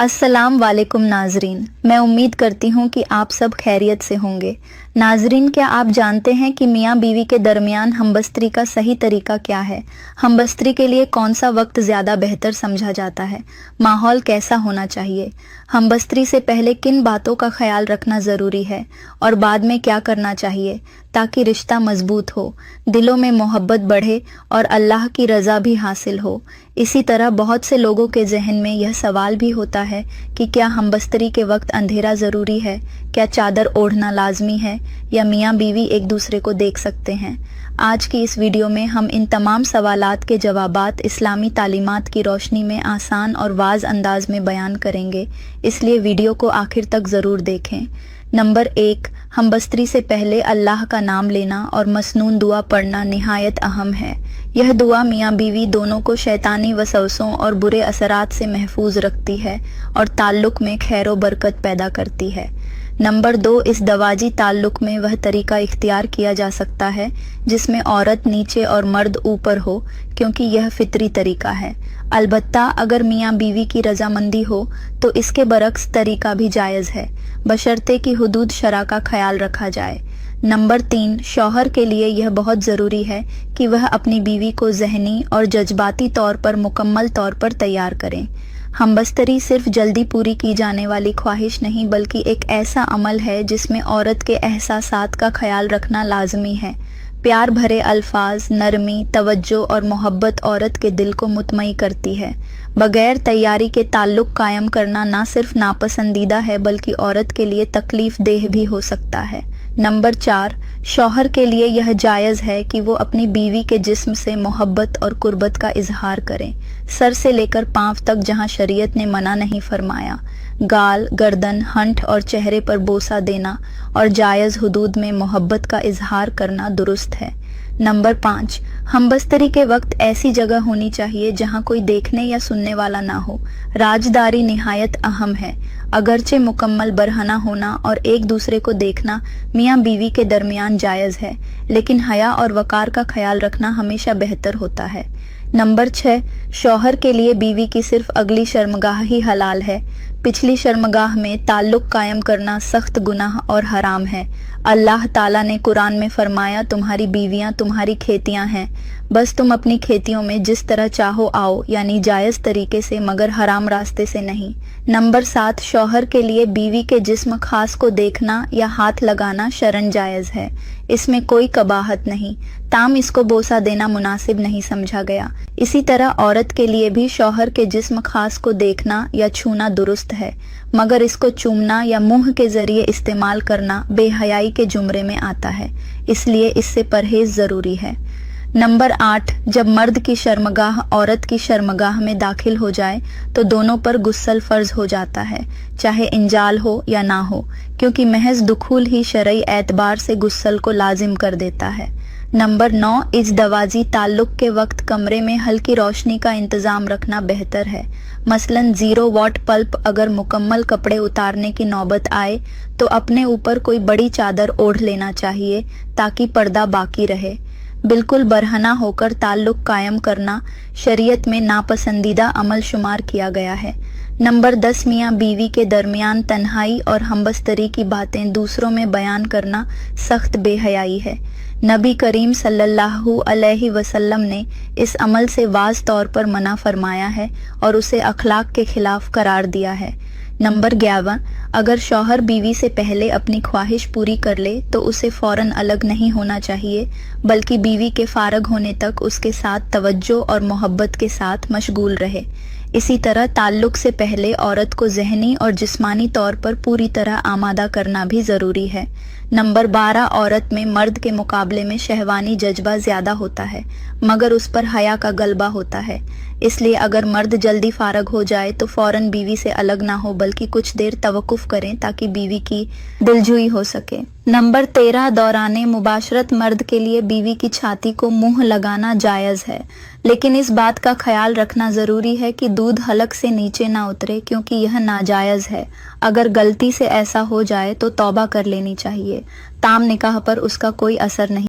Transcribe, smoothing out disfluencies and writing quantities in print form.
अस्सलाम वालेकुम नाजरीन, मैं उम्मीद करती हूँ कि आप सब खैरियत से होंगे। नाजरीन, क्या आप जानते हैं कि मियाँ बीवी के दरमियान हमबस्तरी का सही तरीका क्या है? हमबस्तरी के लिए कौन सा वक्त ज़्यादा बेहतर समझा जाता है? माहौल कैसा होना चाहिए? हमबस्तरी से पहले किन बातों का ख्याल रखना ज़रूरी है और बाद में क्या करना चाहिए ताकि रिश्ता मजबूत हो, दिलों में मोहब्बत बढ़े और अल्लाह की रज़ा भी हासिल हो। इसी तरह बहुत से लोगों के जहन में यह सवाल भी होता है कि क्या हमबस्तरी के वक्त अंधेरा ज़रूरी है, क्या चादर ओढ़ना लाजमी है या मियाँ बीवी एक दूसरे को देख सकते हैं। आज की इस वीडियो में हम इन तमाम सवालात के जवाबात इस्लामी तालीमात की रोशनी में आसान और वाज अंदाज में बयान करेंगे, इसलिए वीडियो को आखिर तक ज़रूर देखें। नंबर 1, हमबस्तरी से पहले अल्लाह का नाम लेना और मसनून दुआ पढ़ना निहायत अहम है। यह दुआ मियाँ बीवी दोनों को शैतानी वसवसों और बुरे असरात से महफूज रखती है और ताल्लुक़ में खैर व बरकत पैदा करती है। नंबर 2, इस दवाजी ताल्लुक़ में वह तरीका इख्तियार किया जा सकता है जिसमें औरत नीचे और मर्द ऊपर हो, क्योंकि यह फितरी तरीका है। अलबत्ता अगर मियाँ बीवी की रजामंदी हो तो इसके बरक्स तरीका भी जायज़ है, बशर्ते कि हुदूद शरा का ख्याल रखा जाए। नंबर 3, शौहर के लिए यह बहुत ज़रूरी है कि वह अपनी बीवी को ज़हनी और जज्बाती तौर पर मुकम्मल तौर पर तैयार करें। हमबस्तरी सिर्फ जल्दी पूरी की जाने वाली ख्वाहिश नहीं, बल्कि एक ऐसा अमल है जिसमें औरत के एहसासात का ख्याल रखना लाजमी है। प्यार भरे अल्फाज, नरमी, तवज्जो और मोहब्बत औरत के दिल को मुतमई करती है। बगैर तैयारी के ताल्लुक़ कायम करना ना सिर्फ नापसंदीदा है बल्कि औरत के लिए तकलीफ देह भी हो सकता है। नंबर 4, शौहर के लिए यह जायज़ है कि वो अपनी बीवी के जिस्म से मोहब्बत और कुर्बत का इजहार करें, सर से लेकर पाँव तक जहाँ शरीयत ने मना नहीं फरमाया। गाल, गर्दन, हंठ और चेहरे पर बोसा देना और जायज़ हुदूद में मोहब्बत का इजहार करना दुरुस्त है। नंबर 5, हमबस्तरी के वक्त ऐसी जगह होनी चाहिए जहां कोई देखने या सुनने वाला ना हो। राजदारी निहायत अहम है। अगरचे मुकम्मल बरहना होना और एक दूसरे को देखना मियाँ बीवी के दरमियान जायज़ है, लेकिन हया और वकार का ख्याल रखना हमेशा बेहतर होता है। नंबर 6, शौहर के लिए बीवी की सिर्फ अगली शर्मगाह ही हलाल है। पिछली शर्मगाह में ताल्लुक़ कायम करना सख्त गुनाह और हराम है। अल्लाह ताला ने कुरान में फरमाया, तुम्हारी बीवियां तुम्हारी खेतियां हैं, बस तुम अपनी खेतियों में जिस तरह चाहो आओ, यानी जायज़ तरीके से मगर हराम रास्ते से नहीं। नंबर 7, शौहर के लिए बीवी के जिस्म खास को देखना या हाथ लगाना शरन जायज़ है। इसमें कोई कबाहत नहीं, ताम इसको बोसा देना मुनासिब नहीं समझा गया। इसी तरह औरत के लिए भी शौहर के जिस्म खास को देखना या छूना दुरुस्त है, मगर इसको चूमना या मुंह के जरिए इस्तेमाल करना बेहयाई के जुमरे में आता है, इसलिए इससे परहेज ज़रूरी है। नंबर 8, जब मर्द की शर्मगाह औरत की शर्मगाह में दाखिल हो जाए तो दोनों पर गुस्ल फ़र्ज हो जाता है, चाहे इंजाल हो या ना हो, क्योंकि महज दुखूल ही शरई एतबार से गुस्ल को लाजिम कर देता है। नंबर 9, इस दवाजी ताल्लुक़ के वक्त कमरे में हल्की रोशनी का इंतज़ाम रखना बेहतर है। मसलन 0 वाट बल्ब अगर मुकम्मल कपड़े उतारने की नौबत आए तो अपने ऊपर कोई बड़ी चादर ओढ़ लेना चाहिए ताकि पर्दा बाकी रहे। बिल्कुल बरहना होकर ताल्लुक़ कायम करना शरीयत में नापसंदीदा अमल शुमार किया गया है। नंबर 10, मियाँ बीवी के दरमियान तन्हाई और हमबस्तरी की बातें दूसरों में बयान करना सख्त बेहयाई है। नबी करीम सल्लल्लाहु अलैहि वसल्लम ने इस अमल से वाज़ तौर पर मना फरमाया है और उसे अखलाक के खिलाफ करार दिया है। नंबर 11, अगर शौहर बीवी से पहले अपनी ख्वाहिश पूरी कर ले तो उसे फ़ौरन अलग नहीं होना चाहिए, बल्कि बीवी के फारग होने तक उसके साथ तवज्जो और मोहब्बत के साथ मशगूल रहे। इसी तरह ताल्लुक़ से पहले औरत को ज़हनी और जिस्मानी तौर पर पूरी तरह आमादा करना भी ज़रूरी है। नंबर 12, औरत में मर्द के मुकाबले में शहवानी जज्बा ज़्यादा होता है, मगर उस पर हया का गलबा होता है, इसलिए अगर मर्द जल्दी फारग हो जाए तो फ़ौरन बीवी से अलग ना हो बल्कि कुछ देर तवक्कुफ़ करें ताकि बीवी की दिलजुई हो सके। नंबर 13, दौराने मुबाशरत मर्द के लिए बीवी की छाती को मुंह लगाना जायज़ है, लेकिन इस बात का ख्याल रखना ज़रूरी है कि दूध हलक से नीचे ना उतरे, क्योंकि यह नाजायज़ है। अगर गलती से ऐसा हो जाए तो तौबा कर लेनी चाहिए, ताम निकाह पर उसका कोई असर नहीं।